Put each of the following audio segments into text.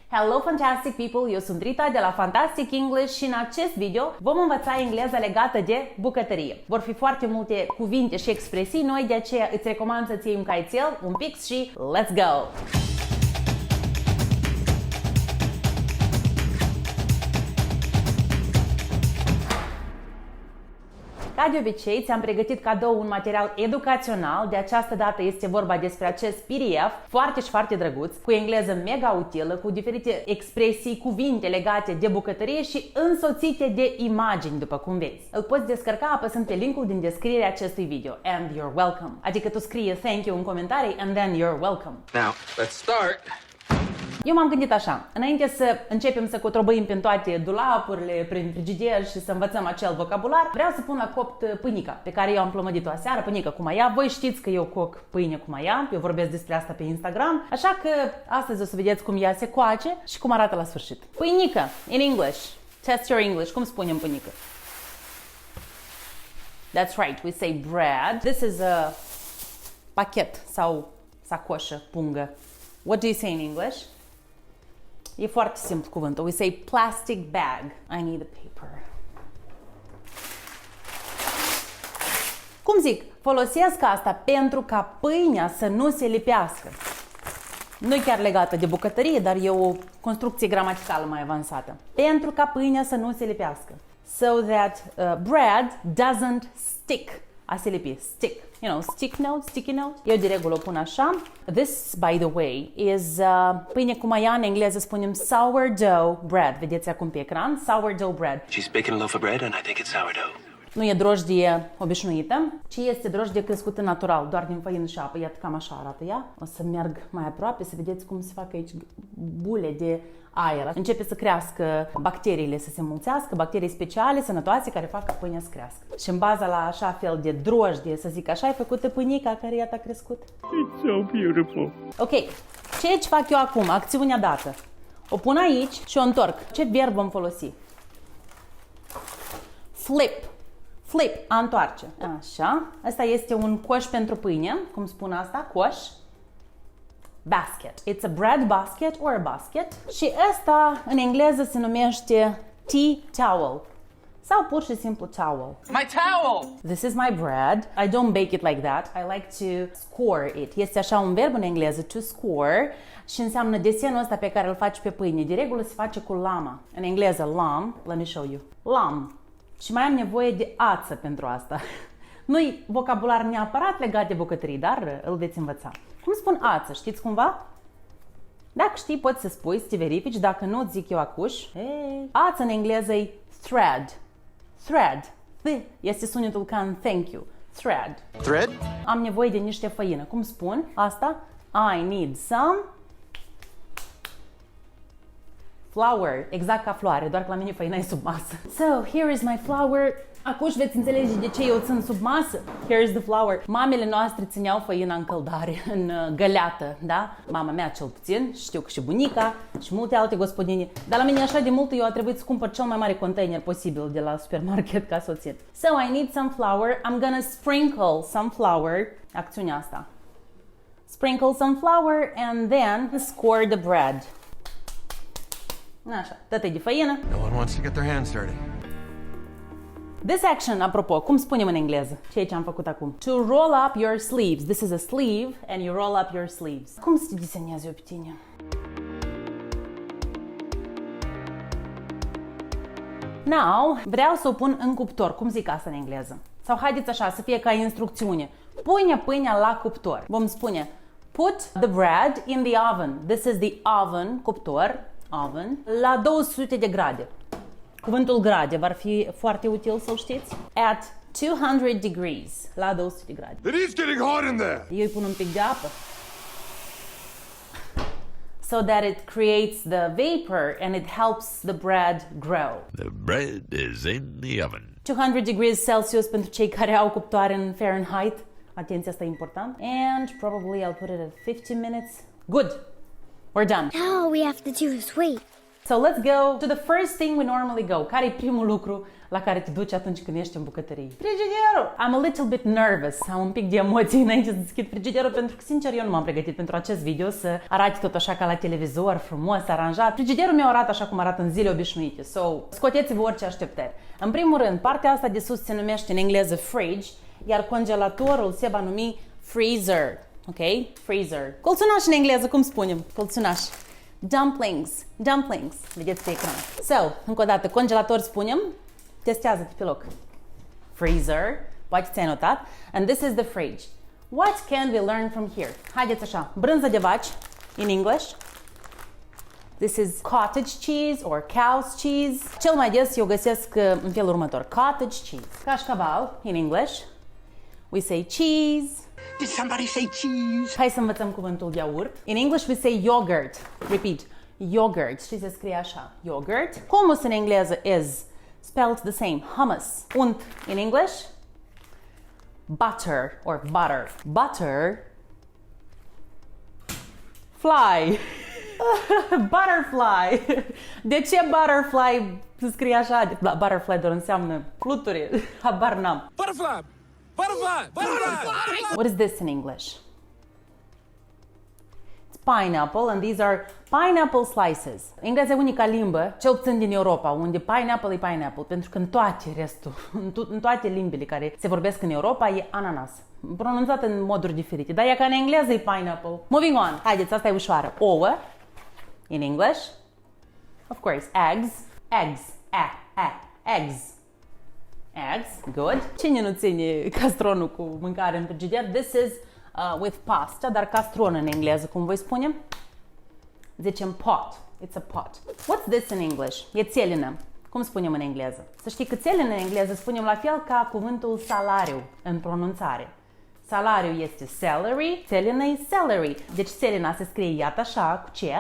Hello fantastic people, eu sunt Rita de la Fantastic English și în acest video vom învăța engleză legată de bucătărie. Vor fi foarte multe cuvinte și expresii noi, de aceea îți recomand să-ți iei un caietel, un pix și let's go! Ca de obicei, ți-am pregătit cadou un material educațional, de această dată este vorba despre acest PDF foarte și foarte drăguț, cu engleză mega utilă, cu diferite expresii, cuvinte legate de bucătărie și însoțite de imagini, după cum vezi. Îl poți descărca apăsând pe linkul din descrierea acestui video. And you're welcome. Adică tu scrie thank you în comentarii and then you're welcome. Now, let's start. Eu m-am gândit așa, înainte să începem să cotrobăim prin toate dulapurile, prin frigider și să învățăm acel vocabular, vreau să pun la copt pâinică, pe care eu am plămădit-o aseară, pâinică cu maia. Voi știți că eu coc pâine cu maia, eu vorbesc despre asta pe Instagram, așa că astăzi o să vedeți cum ea se coace și cum arată la sfârșit. Pâinică, in English. Test your English. Cum spunem pâinică? That's right, we say bread. This is a pachet sau sacoșă, pungă. What do you say in English? E foarte simplu cuvântul. We say plastic bag. I need a paper. Cum zic? Folosesc asta pentru ca pâinea să nu se lipească. Nu e chiar legată de bucătărie, dar e o construcție gramaticală mai avansată. Pentru ca pâinea să nu se lipească. So that bread doesn't stick. A se lipi. Stick. You know, sticky note. Eu de regulă o pun așa. This, by the way, is pâine cu maia, în engleză spunem sourdough bread. Vedeți acum pe ecran? Sourdough bread. She's baking a loaf of bread and I think it's sourdough. Nu e drojdie obișnuită, ci este drojdie crescută natural, doar din făină și apă. Iată, cam așa arată ea. O să merg mai aproape să vedeți cum se fac aici bule de aer. Începe să crească bacteriile, să se mulțească, bacterii speciale, sănătoase, care fac ca pâinea să crească. Și în baza la așa fel de drojdie, să zic așa, e făcută pâinica care iată a crescut. It's so beautiful. Ok, ce fac eu acum? Acțiunea dată. O pun aici și o întorc. Ce verb vom folosi? Flip. Flip, a întoarce. Așa. Asta este un coș pentru pâine. Cum spun asta? Coș. Basket. It's a bread basket or a basket. Și asta în engleză se numește tea towel. Sau pur și simplu towel. My towel! This is my bread. I don't bake it like that. I like to score it. Este așa un verb în engleză, to score, și înseamnă desenul ăsta pe care îl faci pe pâine. De regulă se face cu lama. În engleză, lamb. Let me show you. Lamb. Și mai am nevoie de ață pentru asta. Nu-i vocabular neapărat legat de bucătărie, dar îl veți învăța. Cum spun ață? Știți cumva? Dacă știi, poți să spui, să te verifici. Dacă nu, îți zic eu acuș. Hey. Ață în engleză e thread. Thread. Este sunetul ca în thank you. Thread. Thread? Am nevoie de niște făină. Cum spun asta? I need some flour, exact ca floare, doar că la mine făina e sub masă. So, here is my flour. Acuși veți înțelege de ce eu țin sub masă. Here is the flour. Mamele noastre țineau făina în căldare, în găleată, da? Mama mea cel puțin, știu că și bunica și multe alte gospodine. Dar la mine așa de mult eu a trebuit să cumpăr cel mai mare container posibil de la supermarket ca să o țin. So, I need some flour. I'm gonna sprinkle some flour. Acțiunea asta. Sprinkle some flour and then score the bread. Așa, dă-te de făină. No one wants to get their hands dirty. This action, apropo, cum spunem în engleză? Ce am făcut acum? To roll up your sleeves. This is a sleeve and you roll up your sleeves. Cum să te desenez eu pe tine? Now, vreau să o pun în cuptor. Cum zic asta în engleză? Sau haideți așa, să fie ca instrucțiune. Pune pâinea la cuptor. Vom spune put the bread in the oven. This is the oven, cuptor, oven, la 200 de grade. Cuvântul grade va fi foarte util să-l știți. At 200 degrees, la 200 de grade. It is getting hot in there! Eu îi pun un pic de apă. So that it creates the vapor and it helps the bread grow. The bread is in the oven. 200 degrees Celsius pentru cei care au cuptoare în Fahrenheit. Atenție, asta e important. And probably I'll put it at 50 minutes. Good. We're done. Now all we have to do is wait. So let's go to the first thing we normally go. Care e primul lucru la care te duci atunci când ești în bucătărie? Frigiderul! I'm a little bit nervous. Am un pic de emoții înainte să deschid frigiderul pentru că, sincer, eu nu m-am pregătit pentru acest video să arate tot așa ca la televizor, frumos, aranjat. Frigiderul meu arată așa cum arată în zile obișnuite. So, scoteți-vă orice așteptări. În primul rând, partea asta de sus se numește în engleză fridge, iar congelatorul se va numi freezer. Ok? Freezer. Colțunaș în engleză, cum spunem? Colțunaș. Dumplings. Dumplings. Vedeți pe ecran. So, încă o dată, congelator spunem. Testează-te pe loc. Freezer. Poate ți-ai notat. And this is the fridge. What can we learn from here? Haideți așa. Brânză de vaci, in English. This is cottage cheese or cow's cheese. Cel mai des eu găsesc în felul următor. Cottage cheese. Cașcaval, in English. We say cheese. Did somebody say cheese? Hai să învățăm cuvântul iaurt. In English we say yogurt. Repeat. Yogurt. Și se scrie așa. Yogurt. Hummus în engleză is spelled the same. Hummus. Unt in English. Butter or butter. Butter. Fly. Butterfly. De ce butterfly se scrie așa? Butterfly doar înseamnă fluturi. Habar n-am. Butterfly! Butterfly! Butterfly! What is this in English? It's pineapple and these are pineapple slices. Engleza e unica limbă, cel puțin din Europa, unde pineapple e pineapple, pentru că în toate restul, în toate limbile care se vorbesc în Europa e ananas. Pronunțat în moduri diferite, dar e ca în engleză e pineapple. Moving on. Haideți, asta e ușoară. Ouă. In English. Of course, eggs. Eggs. Eggs. Eggs. Good. Cine nu ține castronul cu mâncare în frigider? This is with pasta, dar castron în engleză, cum voi spune? Zicem pot. It's a pot. What's this in English? E țelină. Cum spunem în engleză? Să știi că țelină în engleză spunem la fel ca cuvântul salariu în pronunțare. Salariu este salary, țelină e salary. Deci țelina se scrie iată așa, cu ce?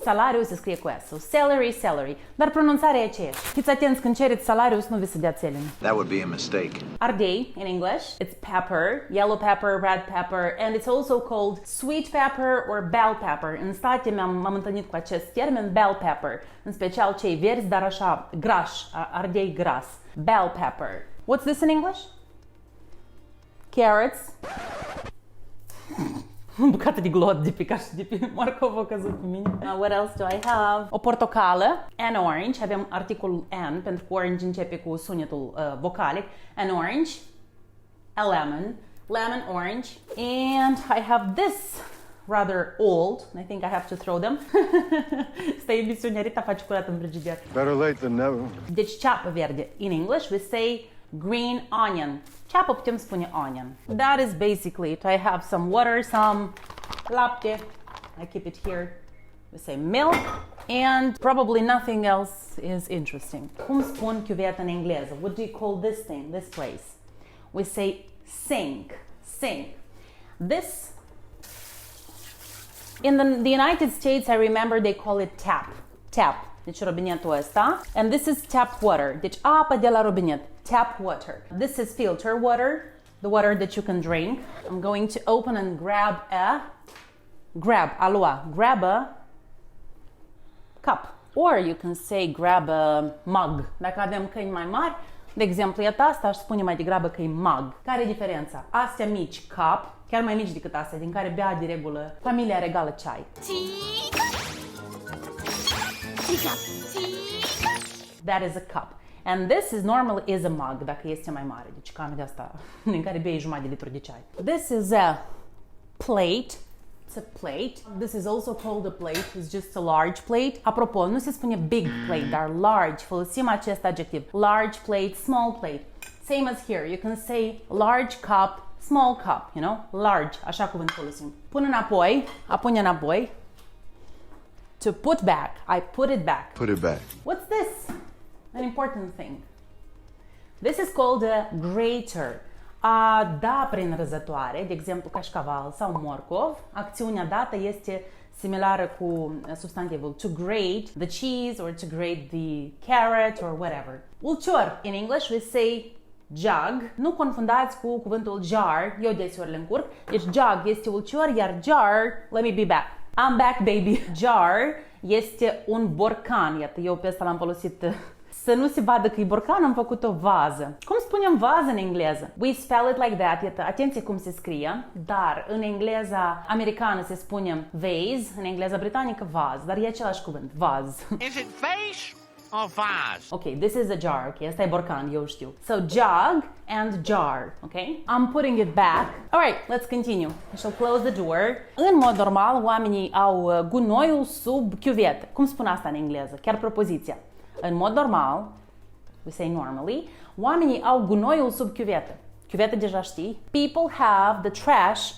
Salariul se scrie cu S. So salary, salary. Dar pronunțarea e aceeași. Fiți atenți când cereți salariul să nu vi se dea țelină. That would be a mistake. Ardei, in English, it's pepper, yellow pepper, red pepper, and it's also called sweet pepper or bell pepper. În state m-am întâlnit cu acest termen, bell pepper, în special cei verzi, dar așa, graș, ardei gras. Bell pepper. What's this in English? Carrots. Bucată de glot de pe morcov a căzut pe mine. What else do I have? O portocală. An orange. Avem articolul an, pentru că orange începe cu sunetul vocalic. An orange. A lemon. Lemon, orange. And I have this rather old. I think I have to throw them. Stă emisiunea, Rita face curat în frigider. Better late than never. Deci ceapă verde. In English we say green onion. Ceapă putem spune onion. That is basically it. I have some water, some lapte. I keep it here. We say milk and probably nothing else is interesting. Cum spun chiuvetă în engleză? What do you call this thing, this place? We say sink. Sink. This, in the United States, I remember they call it tap. Tap. Deci robinetul ăsta. And this is tap water. Deci apă de la robinet. Tap water. This is filter water. The water that you can drink. I'm going to open and grab, a lua. Grab a cup. Or you can say grab a mug. Dacă avem câini mai mari, de exemplu, iată asta, aș spune mai degrabă că e mug. Care e diferența? Astea mici, cup, chiar mai mici decât astea, din care bea de regulă familia regală ceai. That is a cup. And this is normally is a mug, dacă este mai mare. Deci cam de asta, din care bei jumătate de litru de ceai. This is a plate. It's a plate. This is also called a plate. It's just a large plate. Apropo, nu se spune big plate, dar large. Folosim acest adjectiv. Large plate, small plate. Same as here. You can say large cup, small cup, you know? Large. Așa cuvânt folosim. Pun înapoi. A pune înapoi. To put back. I put it back. Put it back. What's this? An important thing. This is called a grater. A da prin răzătoare, de exemplu cașcaval sau morcov, acțiunea dată este similară cu substantivul to grate the cheese or to grate the carrot or whatever. Ulcior. In English we say jug. Nu confundați cu cuvântul jar, eu deseori le încurc. Deci jug este ulcior, iar jar, let me be back. I'm back, baby. Jar este un borcan. Iată, eu pe ăsta l-am folosit să nu se vadă că e borcan, am făcut o vază. Cum spunem vază în engleză? We spell it like that. Iată, atenție cum se scrie, dar în engleza americană se spune vase, în engleza britanică vaz, dar e același cuvânt, vaz. Is it vase or vase? Ok, this is a jar, ok, asta e borcan, eu știu. So jug and jar, ok? I'm putting it back. Alright, let's continue. I shall close the door. În mod normal, oamenii au gunoiul sub chiuvetă. Cum spun asta în engleză? Chiar propoziția. În mod normal, we say normally, oamenii au gunoiul sub chiuvetă. Chiuvetă deja știi. People have the trash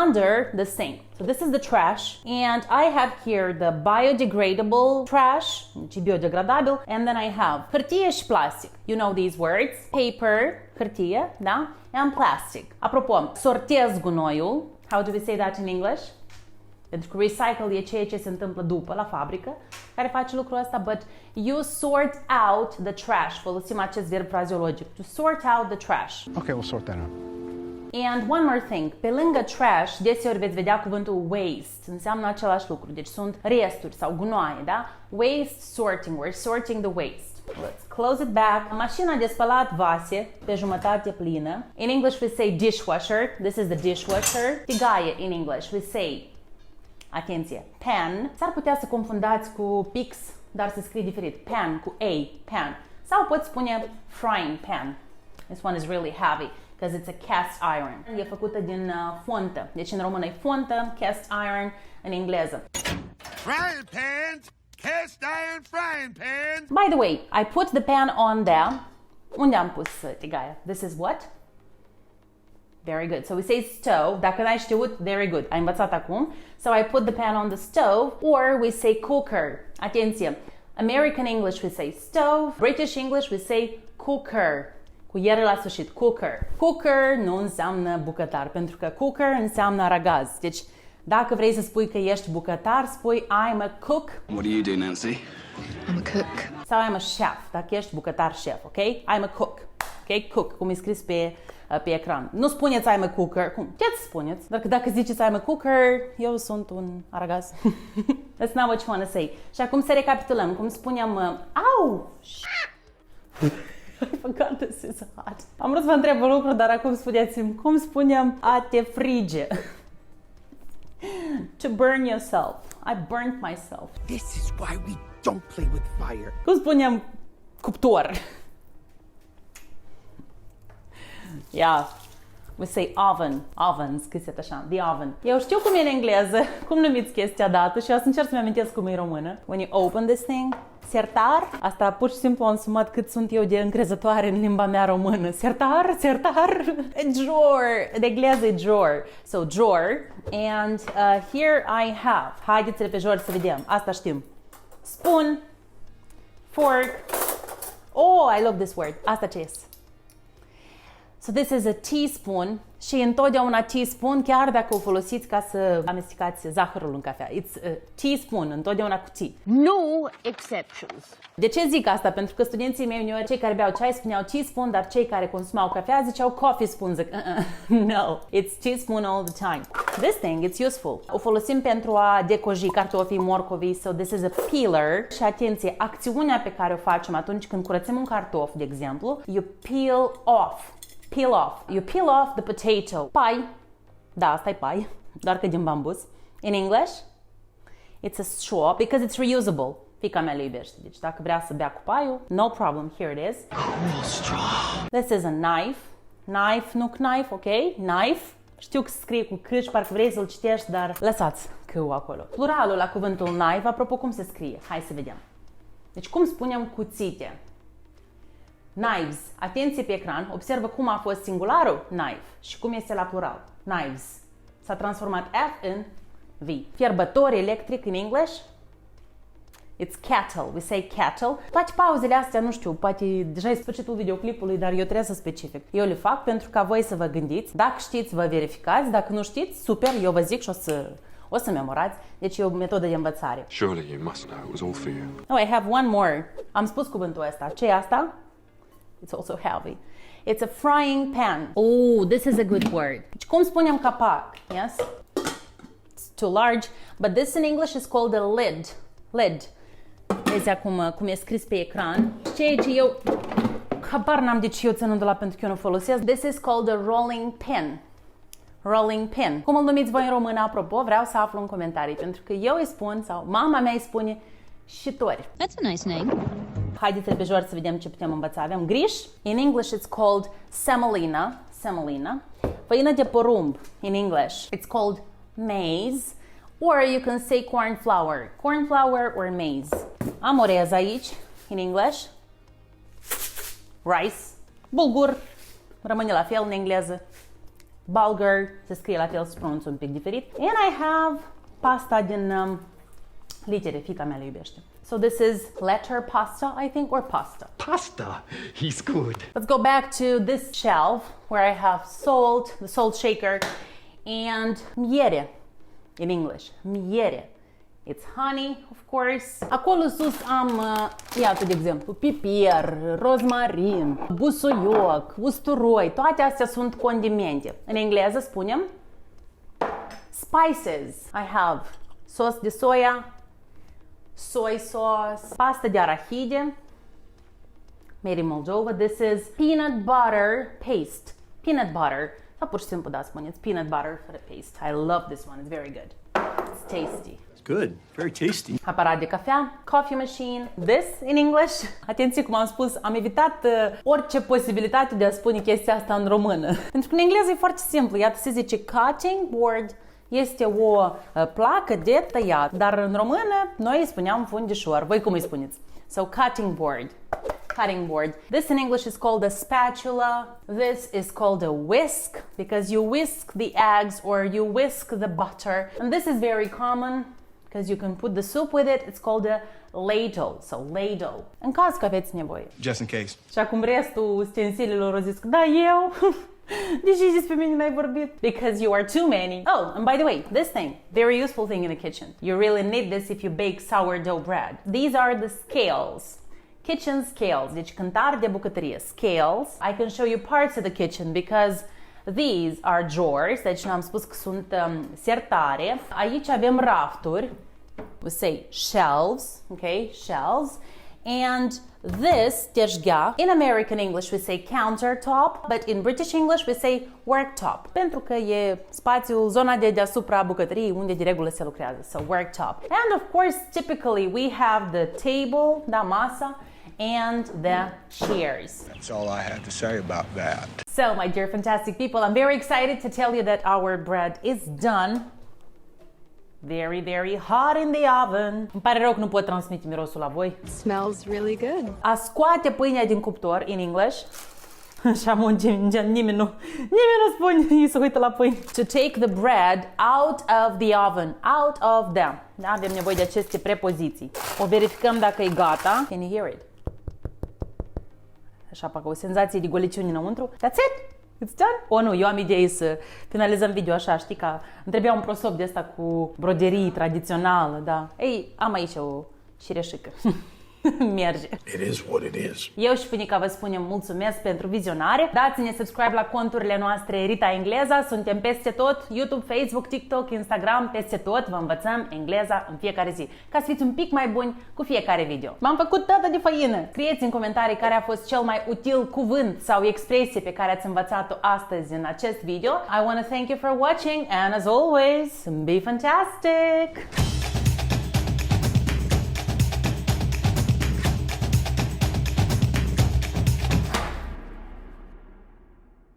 under the sink. So this is the trash, and I have here the biodegradable trash, deci biodegradabil, and then I have hârtie și plastic. You know these words. Paper, hârtie, da? And plastic. Apropo, sortez gunoiul. How do we say that in English? Pentru că recycle e ceea ce se întâmplă după, la fabrică, care face lucrul ăsta, but you sort out the trash. Folosim acest verb frazeologic. To sort out the trash. Okay, we'll sort that out. And one more thing, pe lângă trash, deseori veți vedea cuvântul waste. Înseamnă același lucru, deci sunt resturi sau gunoaie, da? Waste sorting, we're sorting the waste. Let's close it back. Mașina de spălat vase pe jumătate plină. In English we say dishwasher. This is the dishwasher. Tigaie in English we say, atenție, pan. S-ar putea să confundați cu pix, dar se scrie diferit. Pan cu A, pan. Sau poți spune frying pan. This one is really heavy because it's a cast iron. E făcută din fontă. Deci în română e fontă, cast iron în engleză. Frying pan, cast iron frying pan. By the way, I put the pan on there. Unde am pus tigaia? This is what? Very good. So we say stove. Dacă n-ai știut, very good. Ai învățat acum. So I put the pan on the stove, or we say cooker. Atenție. American English we say stove. British English we say cooker. Cu iere la sfârșit. Cooker. Cooker nu înseamnă bucătar, pentru că cooker înseamnă aragaz. Deci, dacă vrei să spui că ești bucătar, spui I'm a cook. What do you do, Nancy? I'm a cook. Sau I'm a chef, dacă ești bucătar șef, ok? I'm a cook. Ok? Cook, cum e scris pe ecran. Nu spuneți I'm a cooker. Cum? Ce-ți spuneți? Dacă ziceți I'm a cooker, eu sunt un aragaz. That's not what you want to say. Și acum să recapitulăm. Cum spuneam, au! I forgot this is hot. Am vrut să vă întreb un lucru, dar acum spuneți-mi, cum spuneam a te frige? To burn yourself. I burnt myself. This is why we don't play with fire. Cum spuneam cuptor? Yeah, we say oven. Oven, scris așa, the oven. Eu știu cum e în engleză, cum numiți chestia dată și o să încerc să-mi amintesc cum e în română. When you open this thing, sertar. Asta pur și simplu am sumat cât sunt eu de încrezătoare în limba mea română. Sertar. Drawer. De engleză e drawer. So drawer. And here I have. Haideți pe jur să vedem. Asta știm. Spoon. Fork. Oh, I love this word. Asta ce este? So this is a teaspoon și întotdeauna teaspoon, chiar dacă o folosiți ca să amestecați zahărul în cafea. It's a teaspoon, întotdeauna cu tea. No exceptions. De ce zic asta? Pentru că studenții mei uneori, cei care beau ceai spuneau teaspoon, dar cei care consumau cafea ziceau coffee spoon. Zic, no, it's teaspoon all the time. This thing, it's useful. O folosim pentru a decoji cartofii, morcovii, so this is a peeler. Și atenție, acțiunea pe care o facem atunci când curățim un cartof, de exemplu, you peel off. Peel off. You peel off the potato. Pai. Da, asta e pai, doar că din bambus. In English, it's a straw because it's reusable. Fiica mea le iubește. Deci dacă vrea să bea cu paiul, no problem, here it is. Cool straw. This is a knife. Knife, nu knife, ok? Knife. Știu că scrie cu c și parcă vrei să-l citești, dar lăsați c-ul acolo. Pluralul la cuvântul knife, apropo cum se scrie. Hai să vedem. Deci cum spunem cuțite? Knives. Atenție pe ecran. Observă cum a fost singularul knife și cum este la plural. Knives. S-a transformat F în V. Fierbător electric în English. It's kettle. We say kettle. Toate pauzele astea, nu știu, poate deja e sfârșitul videoclipului, dar eu trebuie să specific. Eu le fac pentru ca voi să vă gândiți. Dacă știți, vă verificați. Dacă nu știți, super, eu vă zic și o să memorați. Deci e o metodă de învățare. Surely you must know it was all for you. Oh, I have one more. Am spus cuvântul ăsta. Ce e asta? It's also heavy. It's a frying pan. Oh, this is a good word. Deci cum spunem capac? Yes? It's too large. But this in English is called a lid. Lid. Vezi acum cum e scris pe ecran. Ceea ce eu habar n-am de ce eu ținând la pentru că eu nu folosesc. This is called a rolling pin. Rolling pin. Cum îl numiți voi în română, apropo, vreau să aflu în comentarii, pentru că eu îi spun, sau mama mea îi spune, șitori. That's a nice name. Haideți repejor să vedem ce putem învăța. Avem griș. In English it's called semolina. Semolina. Făină de porumb. In English it's called maize. Or you can say corn flour. Corn flour or maize. Am orez aici. In English. Rice. Bulgur. Rămâne la fel în engleză. Bulgur. Se scrie la fel, se pronunță un pic diferit. And I have pasta din litere. Fiica mea le iubește. So this is letter pasta, I think, or pasta. Pasta. He's good. Let's go back to this shelf where I have salt, the salt shaker, and miere in English. Miere. It's honey, of course. Acolo sus am, iată de exemplu, piper, rozmarin, busuioc, usturoi. Toate astea sunt condimente. În engleză spunem spices. I have sos de soia, soy sauce, pasta de arahide, made in Moldova. This is peanut butter paste. Peanut butter. Sau pur și simplu, da, spuneți peanut butter for the paste. I love this one. It's very good. It's tasty. Good. Very tasty. Aparat de cafea, coffee machine. This in English. Atenție, cum am spus, am evitat orice posibilitate de a spune chestia asta în română. Pentru că în engleză e foarte simplu. Iată, se zice cutting board. Este o placă de tăiat, dar în română noi îi spuneam fundișor. Voi cum îi spuneți? So cutting board. Cutting board. This in English is called a spatula. This is called a whisk because you whisk the eggs or you whisk the butter. And this is very common because you can put the soup with it. It's called a ladle. So ladle. În caz că aveți nevoie. Just in case. Și acum restul ustensilelor o zis, da, eu. Deși despre mine n-ai vorbit. Because you are too many. Oh, and by the way, this thing, very useful thing in the kitchen. You really need this if you bake sourdough bread. These are the scales. Kitchen scales. Deci cântare de bucătărie. Scales. I can show you parts of the kitchen because these are drawers. Deci n-am spus că sunt sertare. Aici avem rafturi. We say shelves. Okay, shelves. And this tezgah, in American English we say countertop, but in British English we say worktop. Pentru că e spațiul, zona de deasupra bucătăriei unde de regulă se lucrează. So worktop. And of course, typically we have the table, da, masa, and the chairs. That's all I had to say about that. So, my dear fantastic people, I'm very excited to tell you that our bread is done. Very, very hot in the oven. Îmi pare rău că nu pot transmite mirosul la voi. Smells really good. A scoate pâinea din cuptor, in English. Așa nimeni nu spune, ei se uită la pâine. To take the bread out of the oven. Out of them. Da? Avem nevoie de aceste prepoziții. O verificăm dacă e gata. Can you hear it? Așa, parcă o senzație de goliciune înăuntru. That's it? It's done? O, nu, eu am idee să finalizăm video așa, știi, că îmi trebuia un prosop de asta cu broderii tradițională, da. Ei, am aici o șireșică. Merge. It is what it is. Eu și Pâinica vă spunem mulțumesc pentru vizionare. Dați-ne subscribe la conturile noastre Rita Engleza. Suntem peste tot, YouTube, Facebook, TikTok, Instagram, peste tot. Vă învățăm engleza în fiecare zi. Ca să fiți un pic mai buni cu fiecare video. M-am făcut tată de făină. Scrieți în comentarii care a fost cel mai util cuvânt sau expresie pe care ați învățat-o astăzi în acest video. I want to thank you for watching and as always, be fantastic!